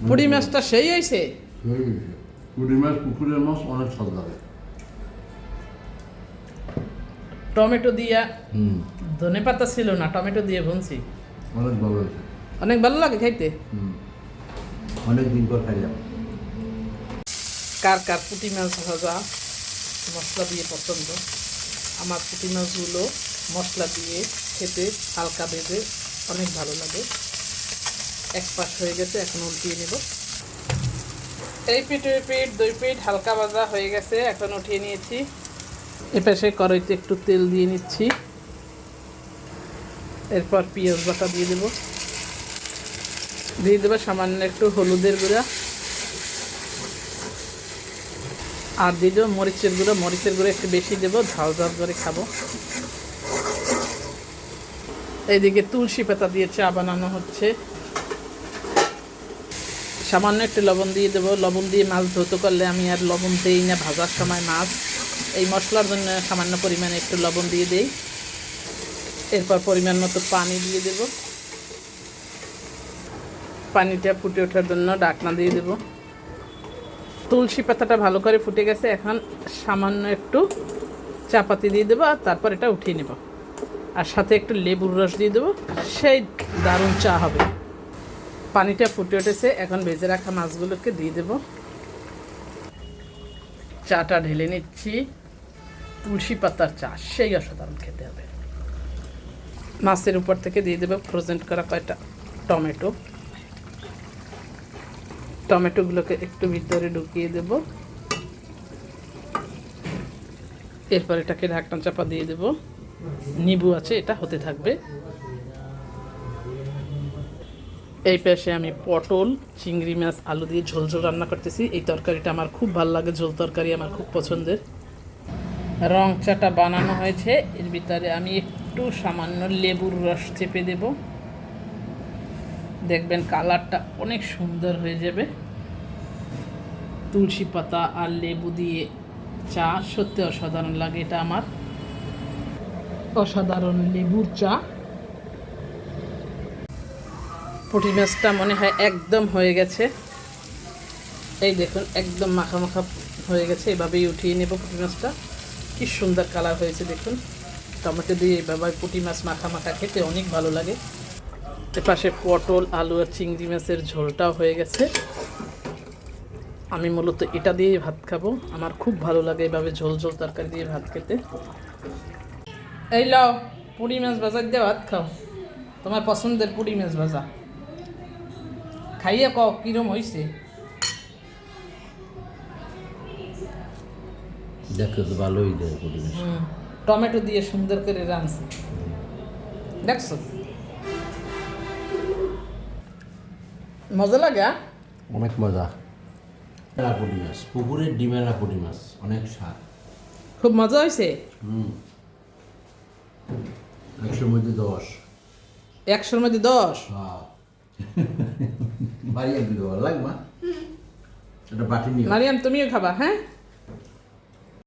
পুঁটি মাছটা সেই হয়েছে। পুঁটি মাছ পুকুরের মাছ অনেক স্বাদ লাগে। টমেটো দিয়া ধনে পাতা ছিল না, টমেটো দিয়ে ভুনছি, অনেক ভালো হয়েছে। অনেক ভালো লাগে খাইতে। অনেক দিন পর খাইলাম। কার কার পুঁটি মাছ ভাজা মশলা দিয়ে পছন্দ? আমার পুঁটি মাছগুলো মশলা দিয়ে খেতে হালকা ভেজে অনেক ভালো লাগে। এক পাশ হয়ে গেছে, এখন উল্টিয়ে নেব। এই পিঠ ওই পিঠ দুই পিঠ হালকা ভাজা হয়ে গেছে, এখন উঠিয়ে নিয়েছি। এ পাশে কড়াইতে একটু তেল দিয়ে নিচ্ছি। এরপর পেঁয়াজ বাটা দিয়ে দেবো সামান্য একটু হলুদের গুঁড়া, আর দিয়ে দেবো মরিচের গুঁড়ো একটু বেশি দেবো, ঝাল ঝাল করে খাবো। এইদিকে তুলসী পাতা দিয়ে চা বানানো হচ্ছে। সামান্য একটু লবণ দিয়ে দেবো। লবণ দিয়ে মাছ ধৌত করলে আমি আর লবণ দিই না ভাজার সময় মাছ, এই মশলার জন্য সামান্য পরিমাণে একটু লবণ দিয়ে দিই। এরপর পরিমাণ মতো পানি দিয়ে দেব। পানিটা ফুটে ওঠার জন্য ঢাকনা দিয়ে দেব। তুলসী পাতাটা ভালো করে ফুটে গেছে, এখন সামান্য একটু চা পাতি দিয়ে দেবো, আর তারপর এটা উঠিয়ে নেব। আর সাথে একটু লেবুর রস দিয়ে দেবো, সেই দারুণ চা হবে। পানিটা ফুটে উঠেছে, এখন ভেজে রাখা মাছগুলোকে দিয়ে দেব। চাটা ঢেলে নিচ্ছি। তুলসী পাতার চা সেই অসাধারণ খেতে হবে। মাছের উপর থেকে দিয়ে দেবো ফ্রোজেন করা কয়টা টমেটো। টমেটোগুলোকে একটু ভিতরে ঢুকিয়ে দেব। এরপর এটাকে ঢাকনা চাপা দিয়ে দেব। নিবু আছে, এটা হতে থাকবে। এই পাশে আমি পটল, চিংড়ি মাছ, আলু দিয়ে ঝোল ঝোল রান্না করতেছি। এই তরকারিটা আমার খুব ভালো লাগে, ঝোল তরকারি আমার খুব পছন্দের। রং চাটা বানানো হয়েছে, এর ভিতরে আমি একটু সামান্য লেবুর রস চেপে দেব। দেখবেন কালারটা অনেক সুন্দর হয়ে যাবে। তুলসী পাতা আর লেবু দিয়ে চা সত্যি অসাধারণ লাগে। এটা আমার অসাধারণ লেবুর চা। পুঁটি মাছটা মনে হয় একদম হয়ে গেছে। এই দেখুন একদম মাখা মাখা হয়ে গেছে। এভাবেই উঠিয়ে নেব পুঁটি মাছটা। কি সুন্দর কালার হয়েছে দেখুন। টমেটো দিয়ে এভাবে পুঁটি মাছ মাখা মাখা খেতে অনেক ভালো লাগে। এপাশে পটল, আলু আর চিংড়ি মাছের ঝোলটাও হয়ে গেছে। আমি মূলত এটা দিয়েই ভাত খাবো, আমার খুব ভালো লাগে এভাবে ঝোল ঝোল তরকারি দিয়ে ভাত খেতে। এই লাও পুঁটি মাছ ভাজা দিয়ে ভাত খাও, তোমার পছন্দের পুঁটি মাছ ভাজা। খাইয়ে কও কিরম হয়েছে। দেখতে তো ভালোই দেয় পুঁটি মাছ। টমেটো দিয়ে সুন্দর করে রাঁধছি, দেখছো মজা লাগে। অনেক মজা। পুঁটি মাছ, পুকুরের ডিমেলা পুঁটি মাছ, অনেক স্বাদ। খুব মজা হয়েছে। 100-র মধ্যে 10। 100-র মধ্যে 10। বাড়ি একদিকে লাগবে। এটা বাটি নিয়ে মারিয়াম তুমিও খাবা? হ্যাঁ।